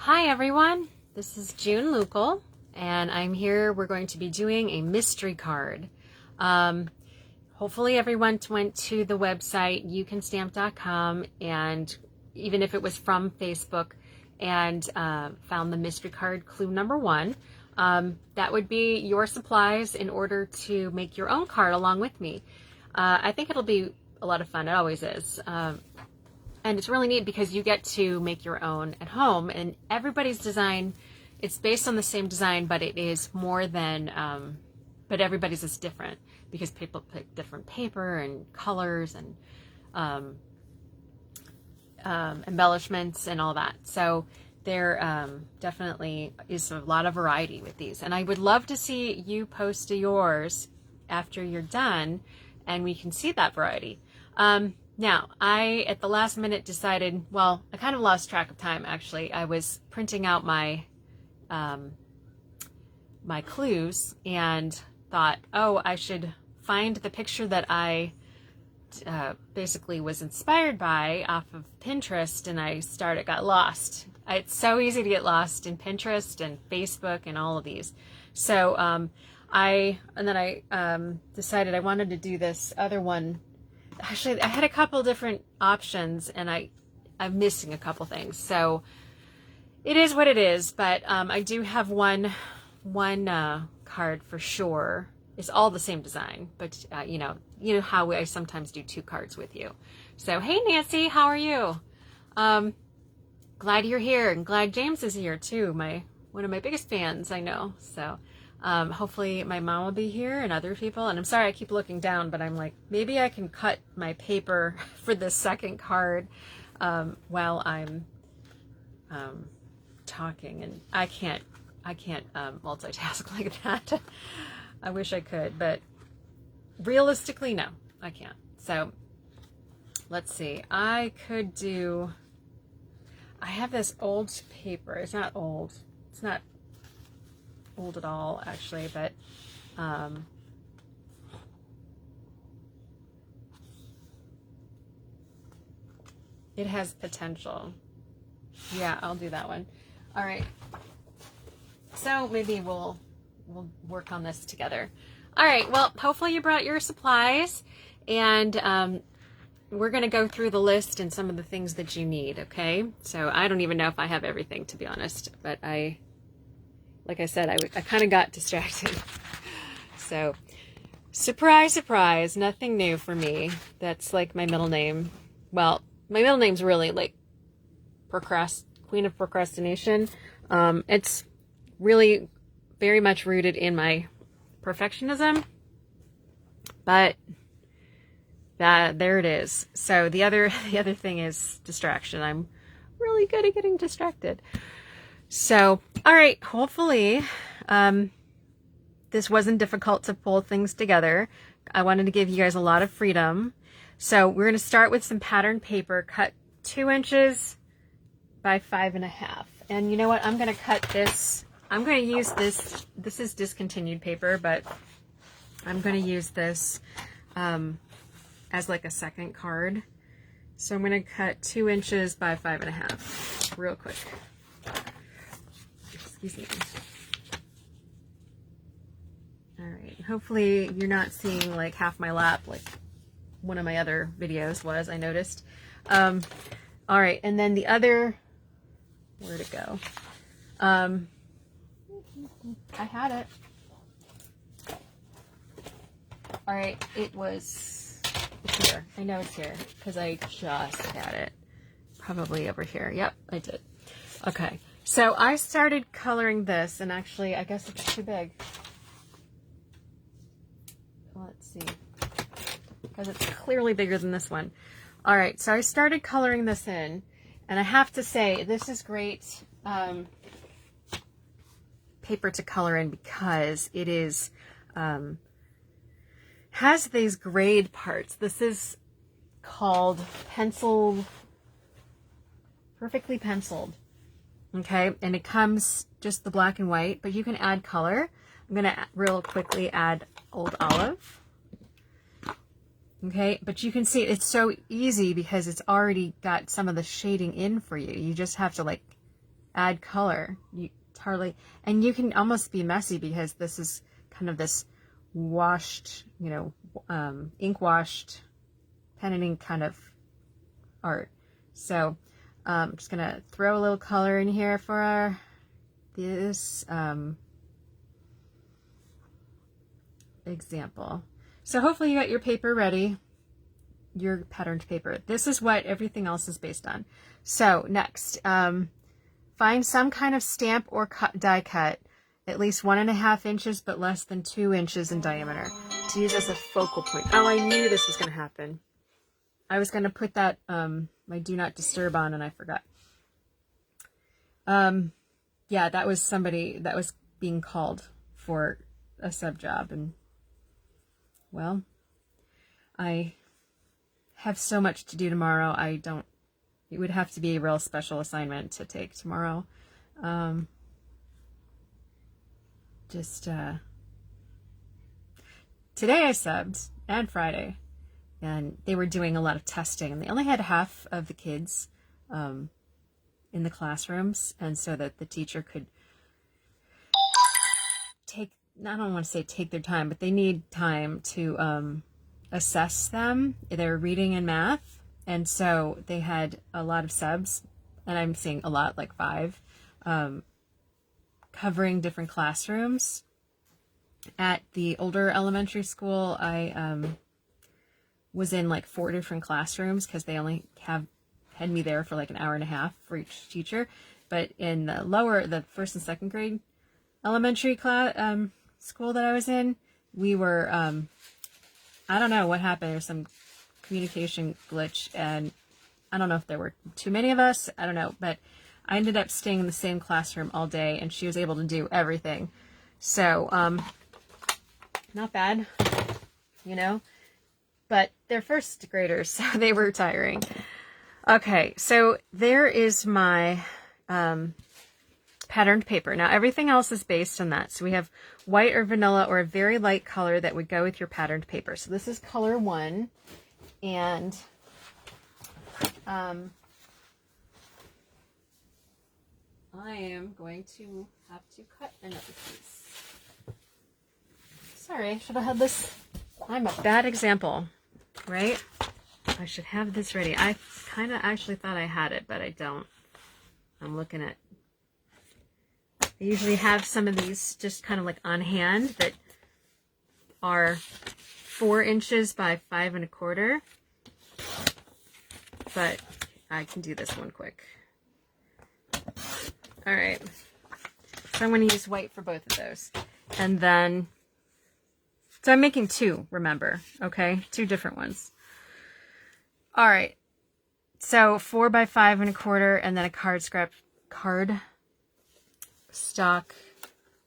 Hi everyone, this is June Lucal, and I'm here. We're going to be doing a mystery card. Hopefully everyone went to the website youcanstamp.com, and even if it was from Facebook, and found the mystery card clue number 1. That would be your supplies in order to make your own card along with me. I think it'll be a lot of fun. It always is. And it's really neat because you get to make your own at home, and everybody's design, it's based on the same design, but it is more than, but everybody's is different because people pick different paper and colors and embellishments and all that. So there definitely is a lot of variety with these. And I would love to see you post yours after you're done and we can see that variety. Now, I, at the last minute, decided, well, I kind of lost track of time, actually. I was printing out my my clues and thought, oh, I should find the picture that I basically was inspired by off of Pinterest, and I got lost. It's so easy to get lost in Pinterest and Facebook and all of these. So I decided I wanted to do this other one. Actually, I had a couple different options, and I'm missing a couple things. So it is what it is, but I do have one card for sure. It's all the same design, but you know how I sometimes do 2 cards with you. So hey Nancy, how are you? Glad you're here, and glad James is here too. One of my biggest fans, I know. So hopefully my mom will be here and other people. And I'm sorry I keep looking down, but I'm like, maybe I can cut my paper for the second card while I'm talking, and I can't multitask like that. I wish I could, but realistically, no, I can't. So let's see. I have this old paper. It's not old. It's not old at all, actually, but it has potential. Yeah, I'll do that one. All right. So maybe we'll work on this together. All right. Well, hopefully you brought your supplies, and we're going to go through the list and some of the things that you need. Okay. So I don't even know if I have everything, to be honest, but like I said, I kind of got distracted. So surprise, surprise, nothing new for me. That's like my middle name. Well, my middle name's really like Queen of Procrastination. It's really very much rooted in my perfectionism, but there it is. So the other thing is distraction. I'm really good at getting distracted. So, all right, hopefully this wasn't difficult to pull things together. I wanted to give you guys a lot of freedom. So we're going to start with some pattern paper, cut 2 inches by 5.5. And you know what? I'm going to cut this. I'm going to use this. This is discontinued paper, but I'm going to use this as like a second card. So I'm going to cut 2 inches by 5.5 real quick. Excuse me. All right. Hopefully you're not seeing like half my lap like one of my other videos was, I noticed. All right. And then the other, where'd it go? I had it. All right. It's here. I know it's here because I just had it. Probably over here. Yep, I did. Okay. So I started coloring this, and actually, I guess it's too big. Let's see. Because it's clearly bigger than this one. All right, so I started coloring this in, and I have to say, this is great paper to color in because it is, has these grayed parts. This is called perfectly penciled. Okay, and it comes just the black and white, but you can add color. I'm going to real quickly add Old Olive. Okay, but you can see it's so easy because it's already got some of the shading in for you. You just have to like add color. It's hardly, and you can almost be messy because this is kind of this washed, you know, ink washed pen and ink kind of art. So I'm just gonna throw a little color in here for this example. So hopefully you got your paper ready, your patterned paper. This is what everything else is based on. So next, find some kind of stamp or die cut at least 1.5 inches but less than 2 inches in diameter to use as a focal point. Oh, I knew this was going to happen. I was going to put that my do not disturb on and I forgot. Yeah, that was somebody that was being called for a sub job, and well, I have so much to do tomorrow. It would have to be a real special assignment to take tomorrow. Today I subbed, and Friday, and they were doing a lot of testing, and they only had half of the kids in the classrooms, and so that the teacher could take, I don't want to say take their time, but they need time to assess them, their reading and math. And so they had a lot of subs, and I'm seeing a lot, like 5, covering different classrooms. At the older elementary school, I was in like 4 different classrooms because they only had me there for like an hour and a half for each teacher. But in the first and second grade elementary class school that I was in, we were I don't know what happened. There's some communication glitch, and I don't know if there were too many of us. I don't know, but I ended up staying in the same classroom all day, and she was able to do everything. So not bad, you know, but they're first graders, so they were tiring. Okay, so there is my patterned paper. Now everything else is based on that. So we have white or vanilla or a very light color that would go with your patterned paper. So this is color 1, and I am going to have to cut another piece. Sorry, I should have had this. I'm a bad example, right? I should have this ready. I kind of actually thought I had it, but I don't. I'm looking at, I usually have some of these just kind of like on hand that are 4 inches by 5 1/4. But I can do this one quick. All right. So I'm going to use white for both of those. And then, so I'm making 2, remember, okay? 2 different ones. All right. So 4 by 5 1/4, and then a cardstock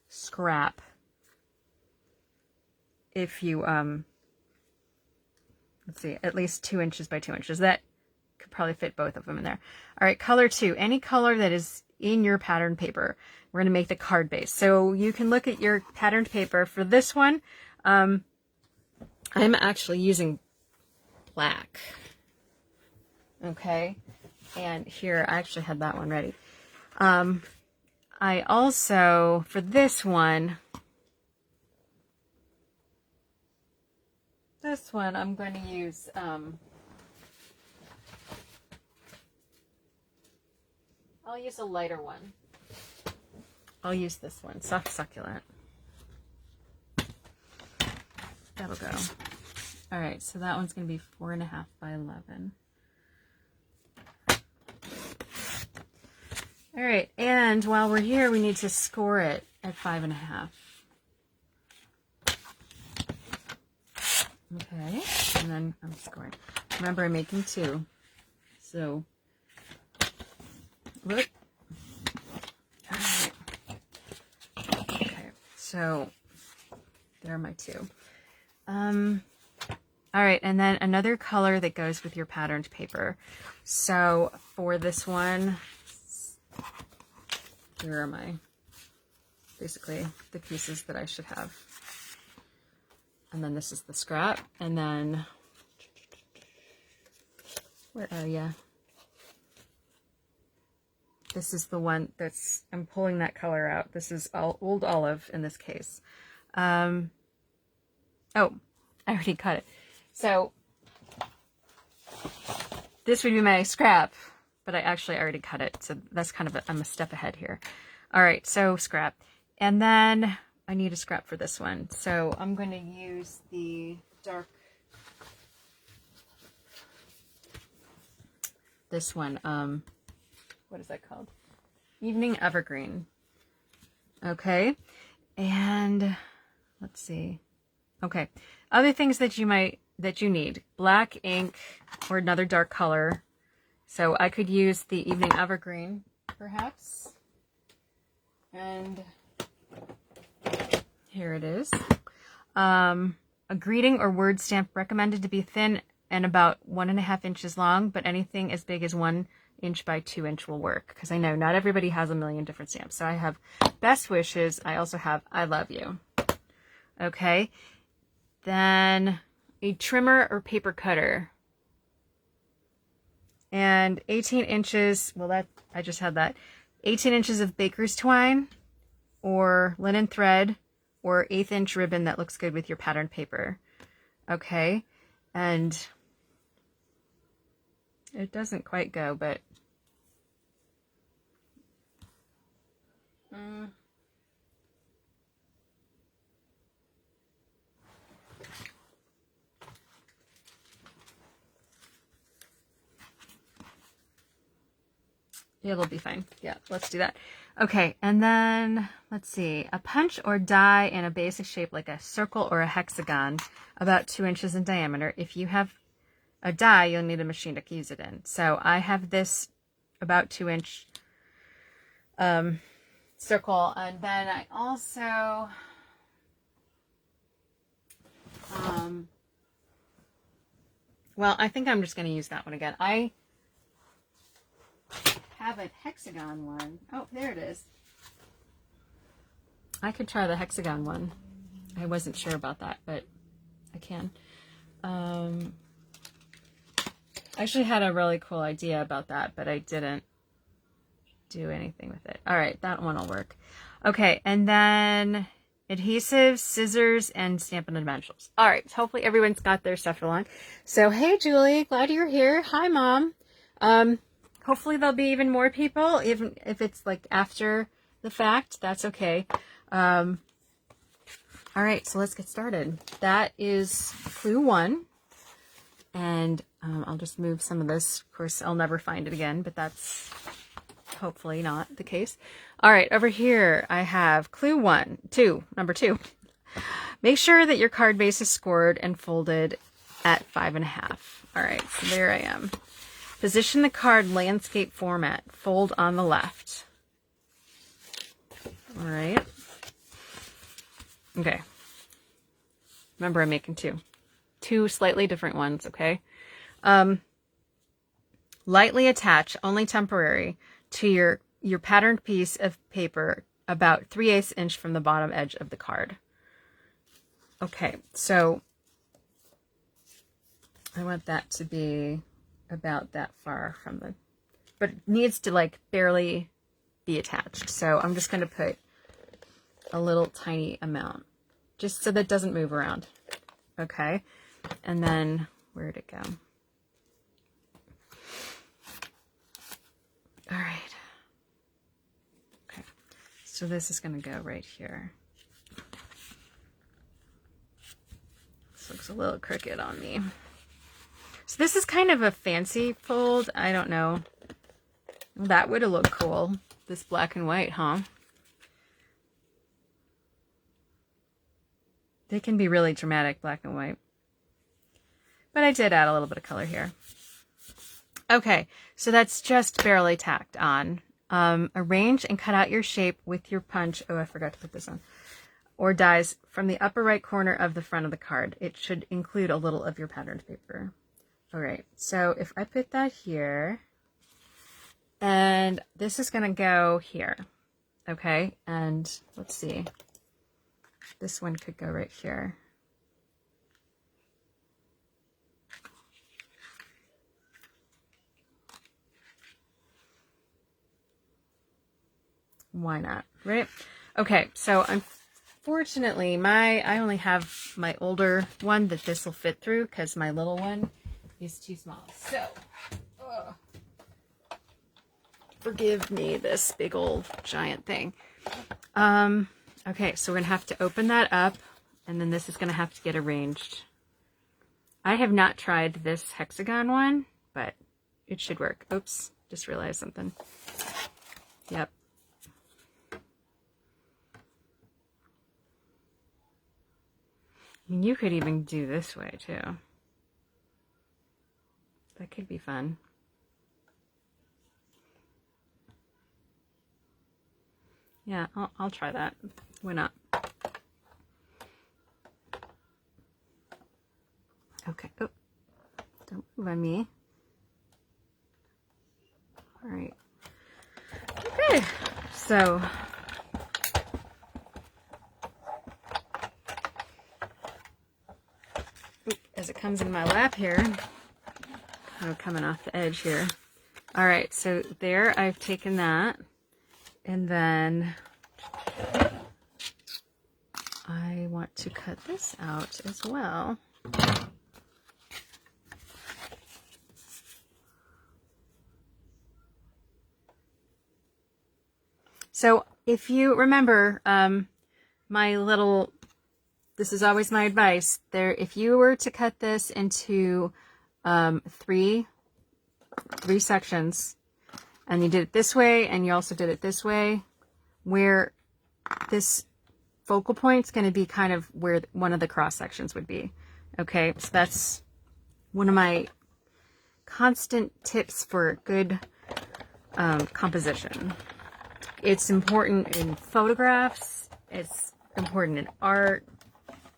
scrap. If you, let's see, at least 2 inches by 2 inches. That could probably fit both of them in there. All right, color 2. Any color that is in your pattern paper. We're going to make the card base. So you can look at your patterned paper. For this one, I'm actually using black. Okay, and here I actually had that one ready. I also, for this one I'm going to use I'll use a lighter one. I'll use this one, Soft Succulent. That'll go. All right, so that one's going to be 4.5 by 11. All right, and while we're here, we need to score it at 5.5. Okay, and then I'm scoring. Remember, I'm making 2. So, look. All right. Okay, so there are my 2. All right, and then another color that goes with your patterned paper. So for this one, here are my, basically the pieces that I should have. And then this is the scrap. And then, where are ya? This is the one I'm pulling that color out. This is Old Olive in this case. Oh, I already cut it. So this would be my scrap, but I actually already cut it. So that's kind of I'm a step ahead here. All right, so scrap. And then I need a scrap for this one. So I'm going to use the dark, this one, what is that called? Evening Evergreen. Okay. And let's see. Okay. Other things that you need. Black ink or another dark color. So I could use the Evening Evergreen, perhaps. And here it is. A greeting or word stamp recommended to be thin and about 1.5 inches long, but anything as big as 1 inch by 2 inch will work, because I know not everybody has a million different stamps. So I have best wishes. I also have I love you. Okay. Then a trimmer or paper cutter. And 18 inches, well, that I just had that. 18 inches of baker's twine or linen thread or 1/8 inch ribbon that looks good with your patterned paper. Okay. And it doesn't quite go, but it'll be fine. Yeah, let's do that. Okay, and then let's see, a punch or die in a basic shape like a circle or a hexagon, about 2 inches in diameter. If you have a die, you'll need a machine to use it in. So I have this about 2 inch circle, and then I also well, I think I'm just going to use that one again. I have a hexagon one. Oh, there it is. I could try the hexagon one. I wasn't sure about that, but I can. I actually had a really cool idea about that, but I didn't do anything with it. All right, that one will work. Okay, and then adhesives, scissors, and Stampin' Essentials. All right, hopefully everyone's got their stuff along. So, hey, Julie, glad you're here. Hi, Mom. Hopefully there'll be even more people, even if it's like after the fact, that's okay. All right, so let's get started. That is clue 1. And I'll just move some of this. Of course, I'll never find it again, but that's hopefully not the case. All right, over here I have clue number 2. Make sure that your card base is scored and folded at 5.5. All right, so there I am. Position the card landscape format. Fold on the left. All right. Okay. Remember, I'm making two slightly different ones, okay? Lightly attach, only temporary, to your patterned piece of paper about 3/8 inch from the bottom edge of the card. Okay, so I want that to be about that far from the, but it needs to like barely be attached. So I'm just going to put a little tiny amount just so that it doesn't move around. Okay. And then where'd it go? All right. Okay. So this is going to go right here. This looks a little crooked on me. So this is kind of a fancy fold. I don't know. That would have looked cool. This black and white, huh? They can be really dramatic, black and white. But I did add a little bit of color here. Okay, so that's just barely tacked on. Arrange and cut out your shape with your punch. Oh, I forgot to put this on. Or dies from the upper right corner of the front of the card. It should include a little of your patterned paper. All right, so if I put that here, and this is going to go here, okay? And let's see. This one could go right here. Why not, right? Okay, so unfortunately, I only have my older one that this will fit through because my little one is too small. So, forgive me this big old giant thing. Okay, so we're gonna have to open that up, and then this is gonna have to get arranged. I have not tried this hexagon one, but it should work. Oops, just realized something. Yep. I mean, you could even do this way too. That could be fun. Yeah, I'll try that. Why not? Okay. Oh, don't move on me. All right. Okay. So as it comes in my lap here, kind of coming off the edge here. All right. So there, I've taken that, and then I want to cut this out as well. So if you remember, this is always my advice there. If you were to cut this into three sections, and you did it this way, and you also did it this way, where this focal point's going to be kind of where one of the cross sections would be. Okay, so that's one of my constant tips for good composition. It's important in photographs, it's important in art.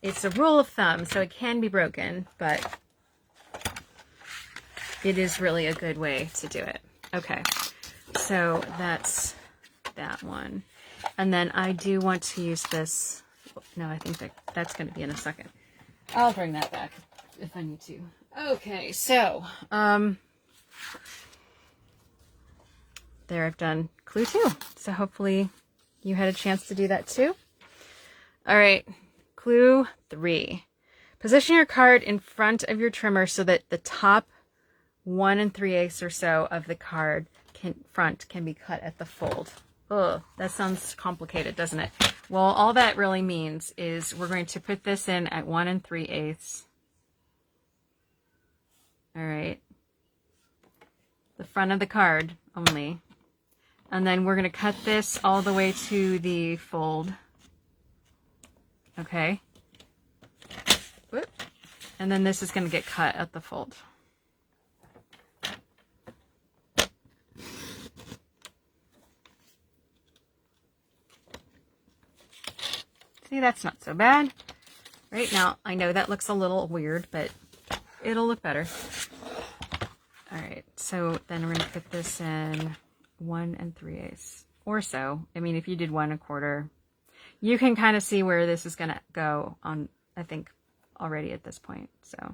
It's a rule of thumb, so it can be broken, but it is really a good way to do it. Okay, so that's that one. And then I do want to use this. No, I think that's going to be in a second. I'll bring that back if I need to. Okay, so there, I've done clue 2. So hopefully you had a chance to do that too. All right, clue 3. Position your card in front of your trimmer so that the top 1 3/8 or so of the card front can be cut at the fold. Oh, that sounds complicated, doesn't it? Well, all that really means is we're going to put this in at 1 3/8. All right. The front of the card only. And then we're going to cut this all the way to the fold. Okay. Whoop. And then this is going to get cut at the fold. See, that's not so bad. Right now, I know that looks a little weird, but it'll look better. All right, so then we're going to put this in 1 3/8 or so. I mean, if you did 1 1/4, you can kind of see where this is going to go on, I think, already at this point. So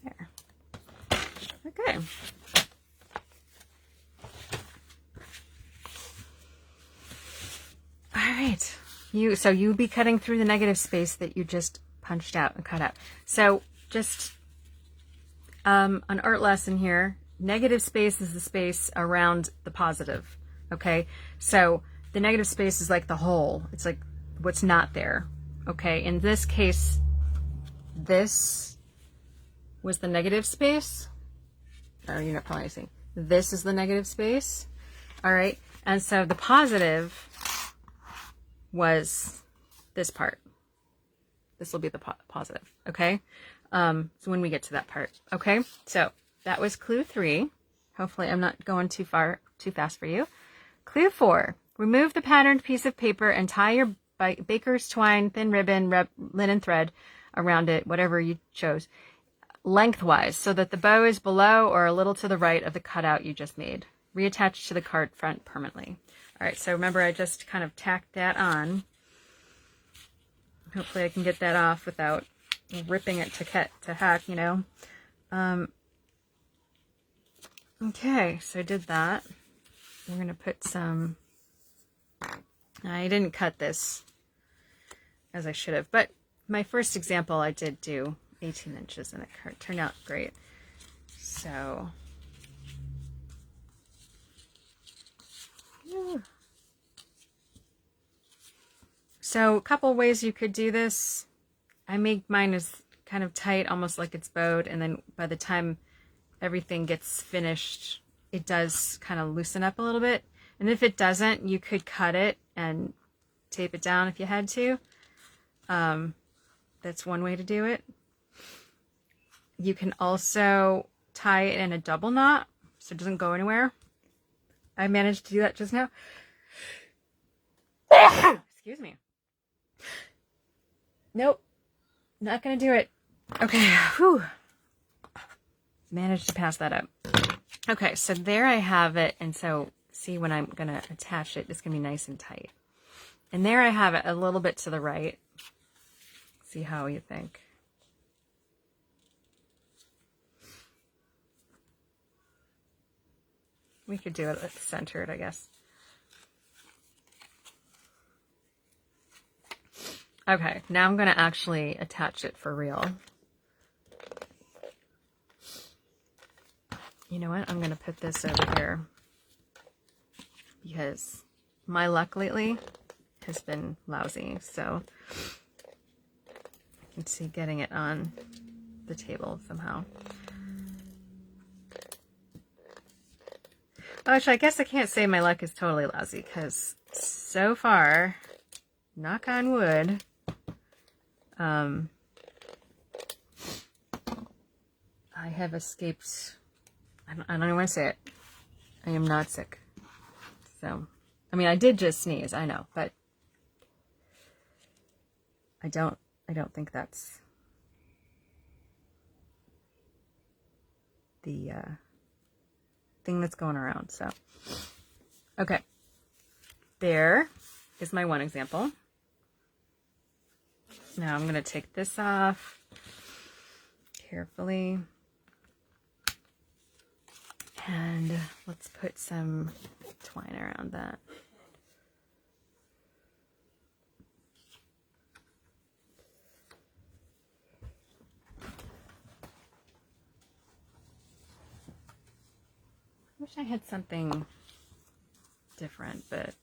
there. Okay. Right. So you'll be cutting through the negative space that you just punched out and cut out. So just an art lesson here. Negative space is the space around the positive. Okay. So the negative space is like the hole. It's like what's not there. Okay. In this case, this was the negative space. Oh, you're not probably seeing. This is the negative space. All right. And so the positive was this part. This will be the positive, okay? So when we get to that part, okay? So that was clue 3. Hopefully I'm not going too fast for you. Clue 4, remove the patterned piece of paper and tie your baker's twine, thin ribbon, linen thread around it, whatever you chose, lengthwise, so that the bow is below or a little to the right of the cutout you just made. reattach to the card front permanently. All right, so remember I just kind of tacked that on. Hopefully I can get that off without ripping it to heck, you know. Okay, so I did that. We're going to put some, I didn't cut this as I should have, but my first example I did do 18 inches and it turned out great. So, yeah. So a couple ways you could do this. I make mine as kind of tight, almost like it's bowed, and then by the time everything gets finished, it does kind of loosen up a little bit. And if it doesn't, you could cut it and tape it down if you had to. That's one way to do it. You can also tie it in a double knot so it doesn't go anywhere. I managed to do that just now. Excuse me. Nope, not gonna do it. Okay, whew. Managed to pass that up. Okay, so there I have it, and so see when I'm gonna attach it, it's gonna be nice and tight. And there I have it a little bit to the right. See how you think. We could do it centered, I guess. Okay, now I'm going to actually attach it for real. You know what? I'm going to put this over here because my luck lately has been lousy. So I can see getting it on the table somehow. Actually, I guess I can't say my luck is totally lousy because so far, knock on wood, I have escaped. I don't even want to say it. I am not sick. So, I mean, I did just sneeze, I know, but I don't think that's the thing that's going around. So, okay. There is my one example. Now I'm going to take this off carefully. And let's put some twine around that. I wish I had something different, but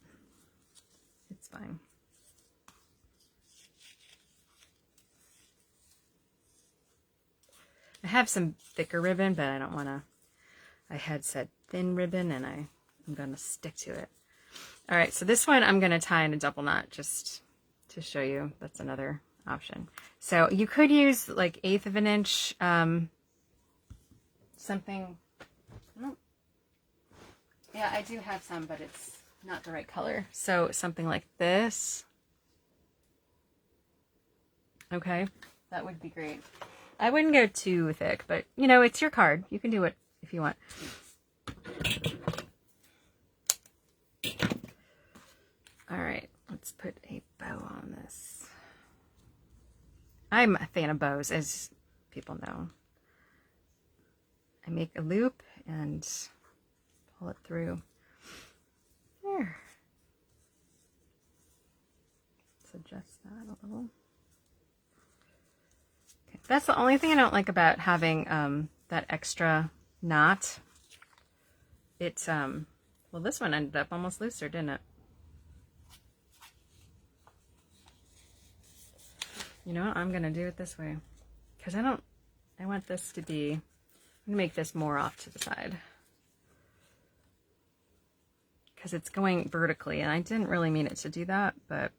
it's fine. I have some thicker ribbon, but I don't want to. I had said thin ribbon, and I'm going to stick to it. All right, so this one I'm going to tie in a double knot just to show you. That's another option. So you could use like 1/8 of an inch, something. Oh, yeah, I do have some, but it's not the right color. So something like this. Okay, that would be great. I wouldn't go too thick, but you know, it's your card. You can do it if you want. All right, let's put a bow on this. I'm a fan of bows, as people know. I make a loop and pull it through. There. Let's adjust that a little. Okay. That's the only thing I don't like about having that extra knot. It's well, this one ended up almost looser, didn't it? You know what? I'm gonna do it this way because I want this to be. I'm gonna make this more off to the side because it's going vertically, and I didn't really mean it to do that, but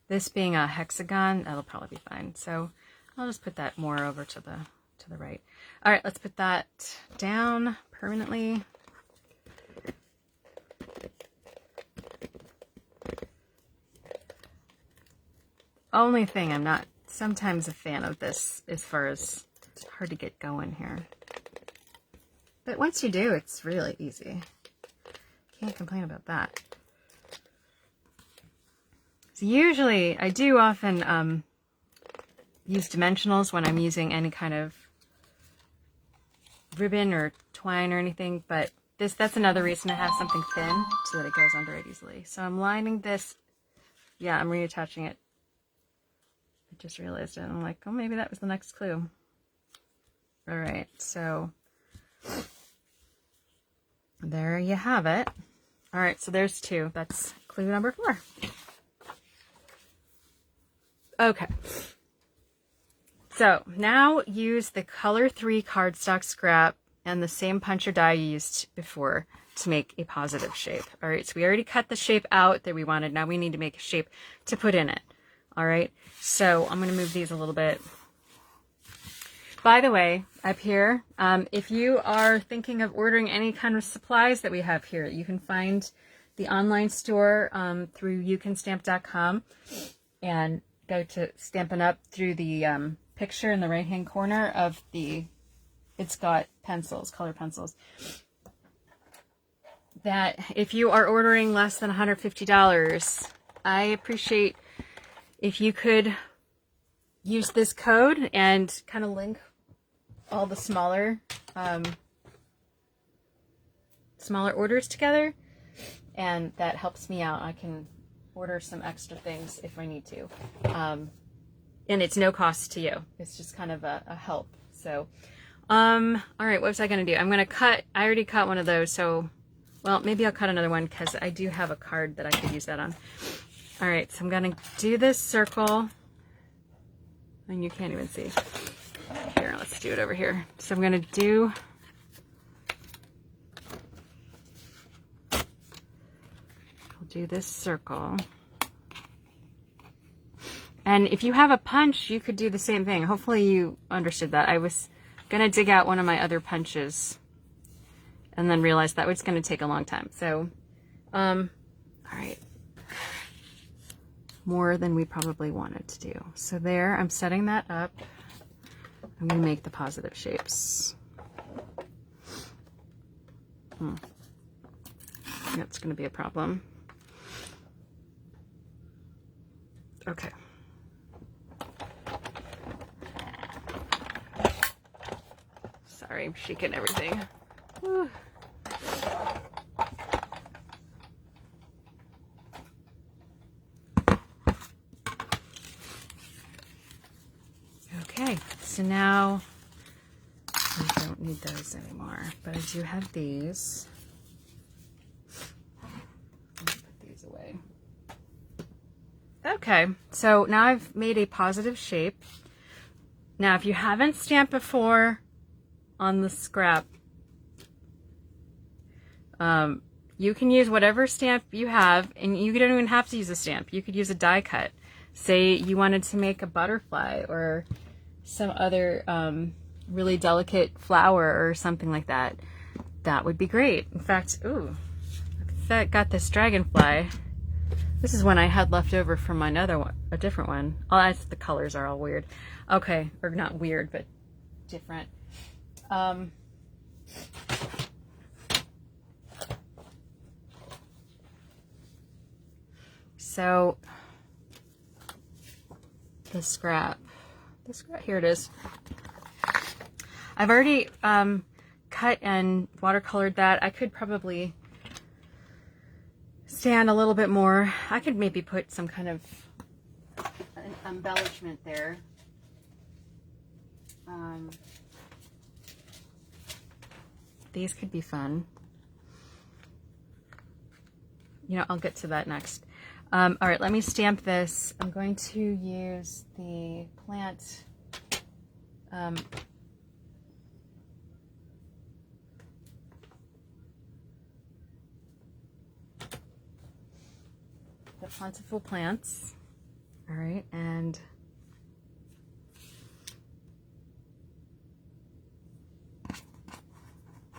this being a hexagon, that'll probably be fine. So I'll just put that more over to the right. All right, let's put that down permanently. Only thing I'm not sometimes a fan of this as far as it's hard to get going here. But once you do, it's really easy. Can't complain about that. So usually, I do often use dimensionals when I'm using any kind of ribbon or twine or anything, but that's another reason to have something thin so that it goes under it easily. So I'm lining this. Yeah, I'm reattaching it. I just realized it. I'm like, oh, maybe that was the next clue. All right, so there you have it. All right, so there's 2. That's clue number 4. Okay. So now use the color 3 cardstock scrap and the same punch or die you used before to make a positive shape. All right, so we already cut the shape out that we wanted. Now we need to make a shape to put in it. All right, so I'm going to move these a little bit. By the way, up here, if you are thinking of ordering any kind of supplies that we have here, you can find the online store through youcanstamp.com and go to Stampin' Up! Through the picture in the right hand corner of it's got pencils, color pencils. That if you are ordering less than $150, I appreciate if you could use this code and kind of link all the smaller orders together, and that helps me out. I can order some extra things if I need to, and it's no cost to you. It's just kind of a help. So all right, what was I going to do? I'm going to cut. I already cut one of those, so well, maybe I'll cut another one because I do have a card that I could use that on. All right, so I'm going to do this circle, and you can't even see. Here, let's do it over here. So I'm going to do this circle. And if you have a punch, you could do the same thing. Hopefully you understood that. I was going to dig out one of my other punches and then realized that was going to take a long time. So, all right. More than we probably wanted to do. So there, I'm setting that up. I'm going to make the positive shapes. That's going to be a problem. Okay. Sorry, I'm shaking everything. Whew. Okay, so now I don't need those anymore, but I do have these. Let me put these away. Okay, so now I've made a positive shape. Now, if you haven't stamped before on the scrap, you can use whatever stamp you have, and you don't even have to use a stamp. You could use a die cut. Say you wanted to make a butterfly or some other really delicate flower or something like that. That would be great. In fact, ooh, I got this dragonfly. This is one I had left over from another one, a different one. Oh, the colors are all weird. Okay, or not weird, but different. So the scrap, here it is. I've already cut and watercolored that. I could probably sand a little bit more. I could maybe put some kind of an embellishment there. These could be fun. You know, I'll get to that next. All right, let me stamp this. I'm going to use the plant the plentiful plants. All right, and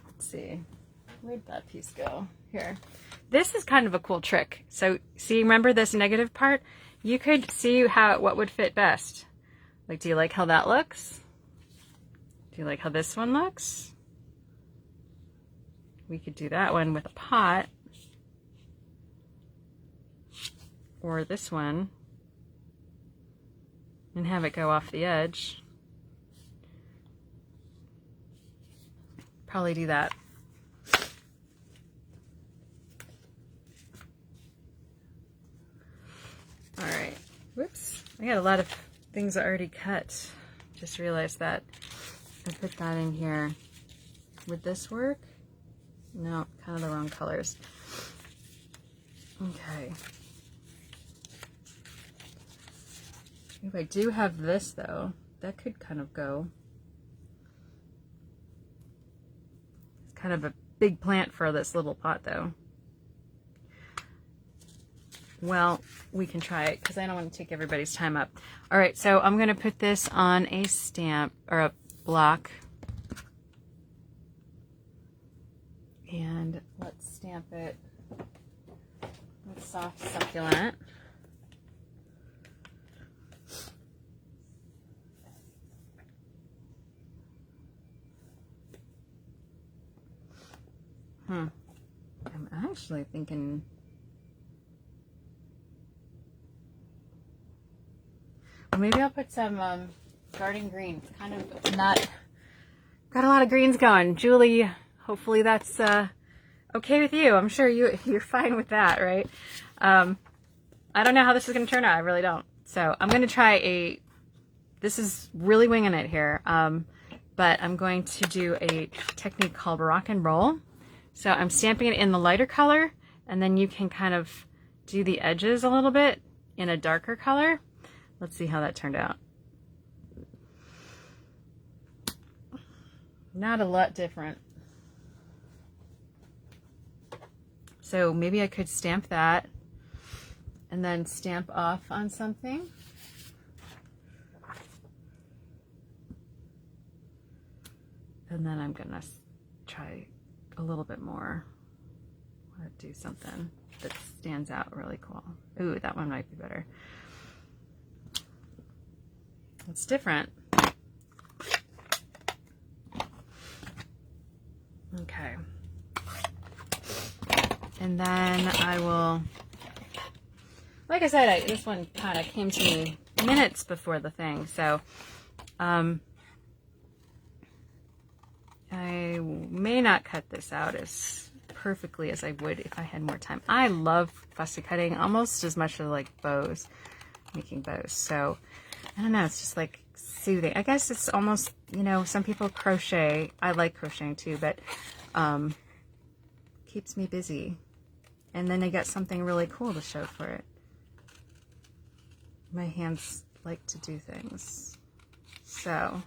let's see, where'd that piece go? Here. This is kind of a cool trick. So see, remember this negative part? You could see what would fit best. Like, do you like how that looks? Do you like how this one looks? we could do that one with a pot, or this one, and have it go off the edge. Probably do that. All right. Whoops. I got a lot of things already cut. Just realized that. I put that in here. Would this work? No, kind of the wrong colors. Okay. If I do have this though, that could kind of go. It's kind of a big plant for this little pot though. Well, we can try it because I don't want to take everybody's time up. All right, so I'm going to put this on a stamp or a block. And let's stamp it with soft succulent. I'm actually thinking maybe I'll put some garden greens. Kind of not got a lot of greens going. Julie, hopefully that's okay with you. I'm sure you're fine with that, right? I don't know how this is going to turn out. I really don't. So I'm going to try this is really winging it here, but I'm going to do a technique called rock and roll. So I'm stamping it in the lighter color, and then you can kind of do the edges a little bit in a darker color. Let's see how that turned out. Not a lot different. So maybe I could stamp that and then stamp off on something. And then I'm gonna try a little bit more. I want to do something that stands out really cool. Ooh, that one might be better. It's different. Okay. And then I will, like I said, this one kind of came to me minutes before the thing, so I may not cut this out as perfectly as I would if I had more time. I love fussy cutting almost as much as like bows, making bows. So I don't know, it's just like soothing. I guess it's almost, you know, some people crochet. I like crocheting too, but keeps me busy. And then I got something really cool to show for it. My hands like to do things. So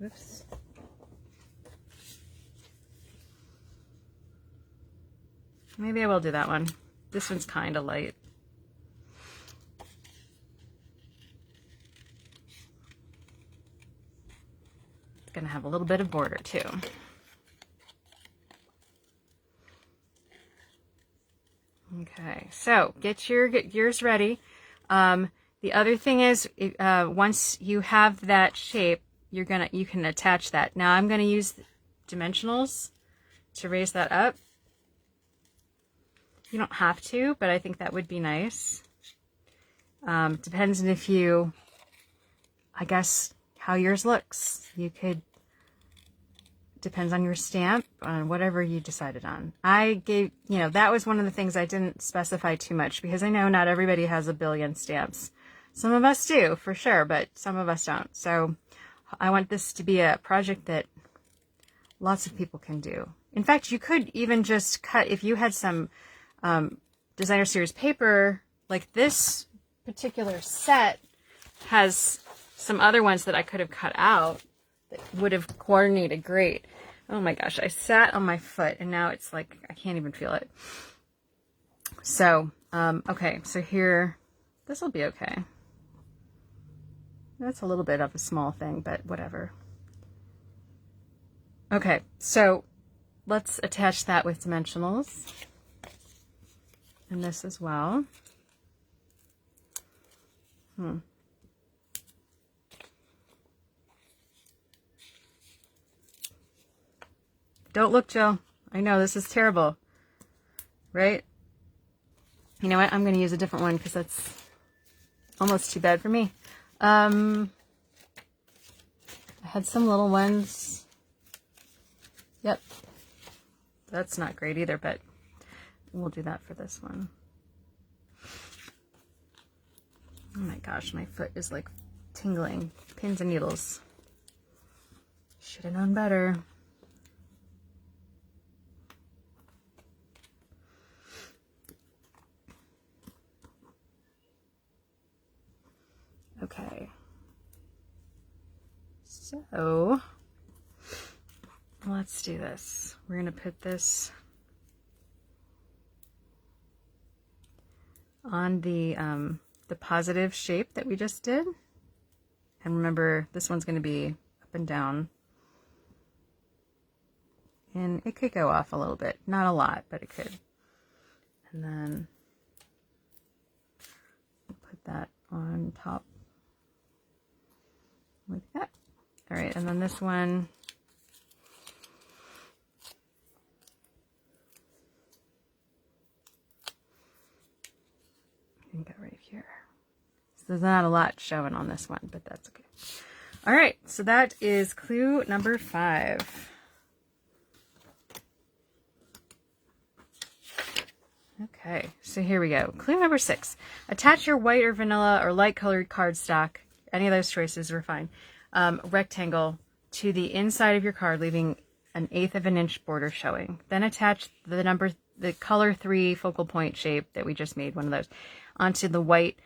oops. Maybe I will do that one. This one's kind of light. It's gonna have a little bit of border too. Okay, so get yours ready. The other thing is, once you have that shape, you can attach that. Now I'm gonna use dimensionals to raise that up. You don't have to, but I think that would be nice. Depends on if you, I guess, how yours looks. You could, depends on your stamp, on whatever you decided on. I gave, you know, that was one of the things I didn't specify too much because I know not everybody has a billion stamps. Some of us do, for sure, but some of us don't. So I want this to be a project that lots of people can do. In fact, you could even just cut, if you had some designer series paper, like this particular set has some other ones that I could have cut out that would have coordinated great. Oh my gosh, I sat on my foot and now it's like I can't even feel it. So okay, so here, this will be okay. That's a little bit of a small thing, but whatever. Okay, so let's attach that with dimensionals. And this as well. Don't look, Jill. I know this is terrible, right? You know what? I'm going to use a different one because that's almost too bad for me. I had some little ones. Yep. That's not great either, but we'll do that for this one. Oh my gosh, my foot is like tingling. Pins and needles. Should have known better. Okay. So let's do this. We're going to put this on the positive shape that we just did. And remember, this one's going to be up and down. And it could go off a little bit. Not a lot, but it could. And then put that on top like that. All right, and then this one, I think right here. So there's not a lot showing on this one, but that's okay. All right, so that is clue number 5. Okay, so here we go. Clue number 6. Attach your white or vanilla or light colored cardstock, any of those choices are fine, rectangle to the inside of your card, leaving an 1/8 of an inch border showing. Then attach the color 3 focal point shape that we just made, one of those, onto the white,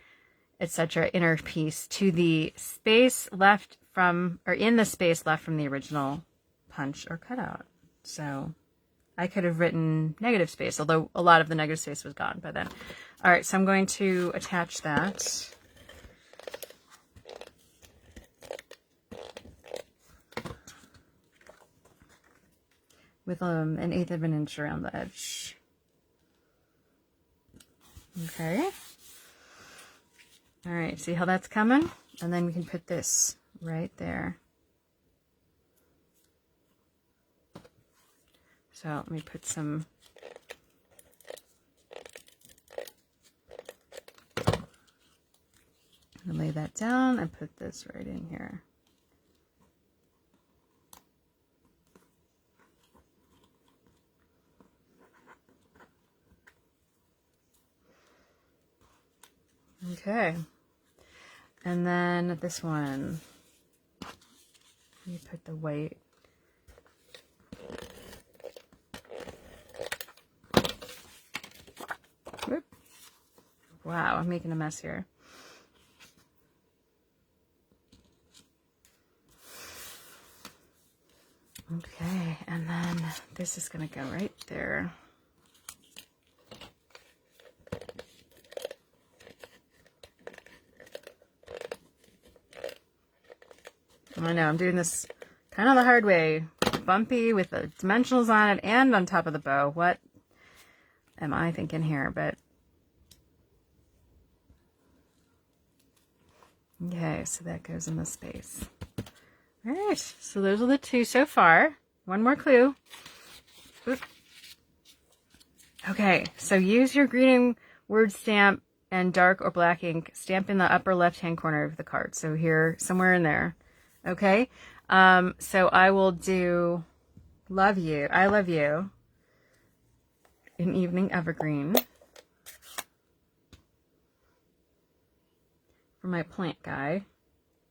etc. inner piece to the space left from, or in the space left from the original punch or cutout. So I could have written negative space, although a lot of the negative space was gone by then. All right, so I'm going to attach that. With an 1/8 of an inch around the edge. Okay. All right, see how that's coming? And then we can put this right there. So let me put some lay that down and put this right in here. Okay, and then this one, you put the white. Whoop. Wow, I'm making a mess here. Okay, and then this is going to go right there. I know, I'm doing this kind of the hard way. Bumpy with the dimensionals on it and on top of the bow. What am I thinking here? But okay, so that goes in the space. All right, so those are the 2 so far. One more clue. Oop. Okay, so use your greeting word stamp and dark or black ink. Stamp in the upper left-hand corner of the card. So here, somewhere in there. Okay, so I will do love you. I love you. An evening evergreen. For my plant guy,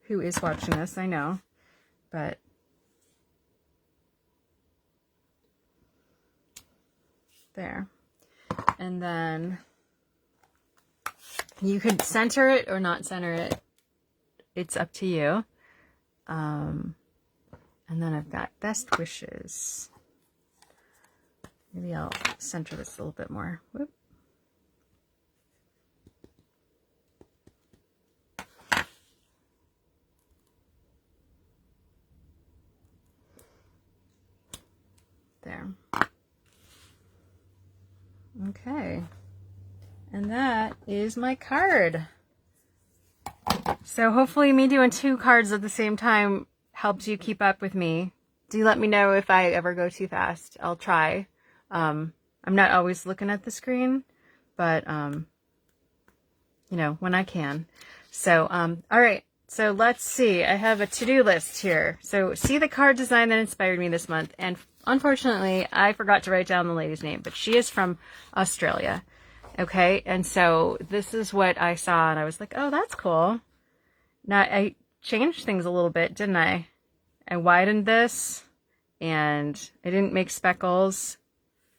who is watching this, I know, but there. And then you could center it or not center it. It's up to you. And then I've got best wishes. Maybe I'll center this a little bit more. Whoop. There. Okay. And that is my card. So hopefully me doing 2 cards at the same time helps you keep up with me. do let me know if I ever go too fast. I'll try. I'm not always looking at the screen, but, you know, when I can. So, all right. So let's see. I have a to-do list here. So see the card design that inspired me this month. And unfortunately, I forgot to write down the lady's name, but she is from Australia. Okay. And so this is what I saw and I was like, oh, that's cool. Now I changed things a little bit, didn't I? I widened this and I didn't make speckles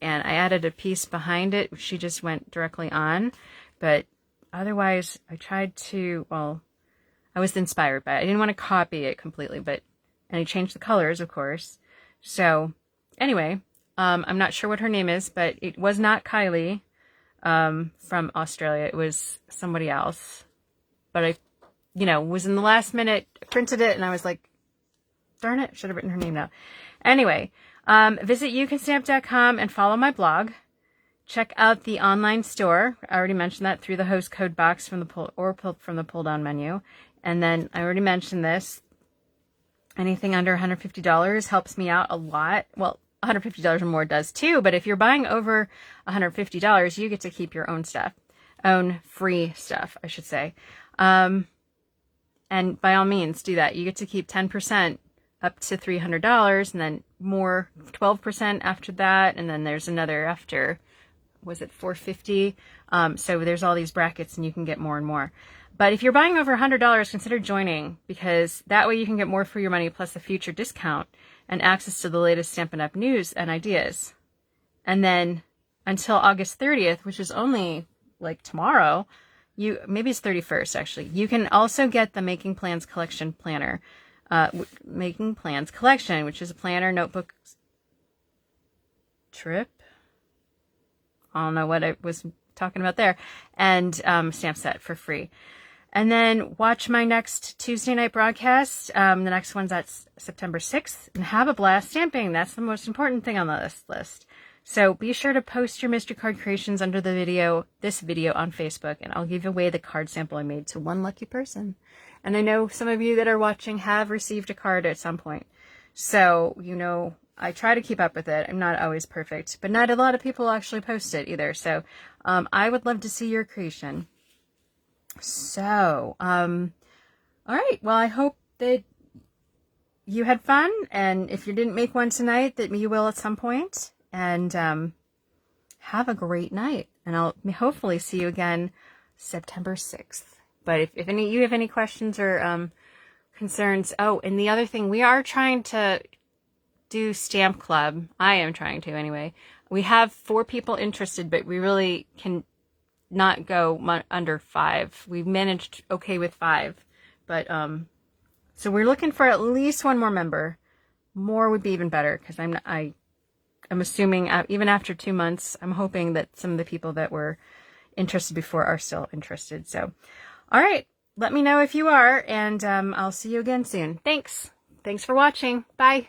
and I added a piece behind it. She just went directly on, but otherwise I tried to, well, I was inspired by it. I didn't want to copy it completely, and I changed the colors, of course. So anyway, I'm not sure what her name is, but it was not Kylie, from Australia. It was somebody else, but I, you know, was in the last minute, printed it, and I was like, darn it, should have written her name down. Anyway, visit youcanstamp.com and follow my blog. Check out the online store. I already mentioned that through the host code box from the pull down menu. And then I already mentioned this. Anything under $150 helps me out a lot. Well, $150 or more does too, but if you're buying over $150, you get to keep your own stuff. Own free stuff, I should say. And by all means, do that. You get to keep 10% up to $300, and then more 12% after that, and then there's another after, was it $450? So there's all these brackets, and you can get more and more. But if you're buying over $100, consider joining, because that way you can get more for your money plus a future discount and access to the latest Stampin' Up! News and ideas. And then until August 30th, which is only like tomorrow, maybe it's 31st actually, you can also get the Making Plans Collection Planner. Making Plans Collection, which is a planner, notebook, trip. I don't know what I was talking about there. And stamp set for free. And then watch my next Tuesday night broadcast. The next one's at September 6th. And have a blast stamping. That's the most important thing on the list. So be sure to post your mystery card creations under this video on Facebook. And I'll give away the card sample I made to one lucky person. And I know some of you that are watching have received a card at some point. So, you know, I try to keep up with it. I'm not always perfect. But not a lot of people actually post it either. So I would love to see your creation. So, all right. Well, I hope that you had fun. And if you didn't make one tonight, that you will at some point. And have a great night. And I'll hopefully see you again September 6th. But if you have any questions or concerns. Oh, and the other thing, we are trying to do Stamp Club. I am trying to anyway. We have 4 people interested, but we really can not go under 5. We've managed okay with 5. But so we're looking for at least one more member. More would be even better, because I'm assuming even after 2 months, I'm hoping that some of the people that were interested before are still interested. So, all right, let me know if you are, and I'll see you again soon. Thanks for watching. Bye.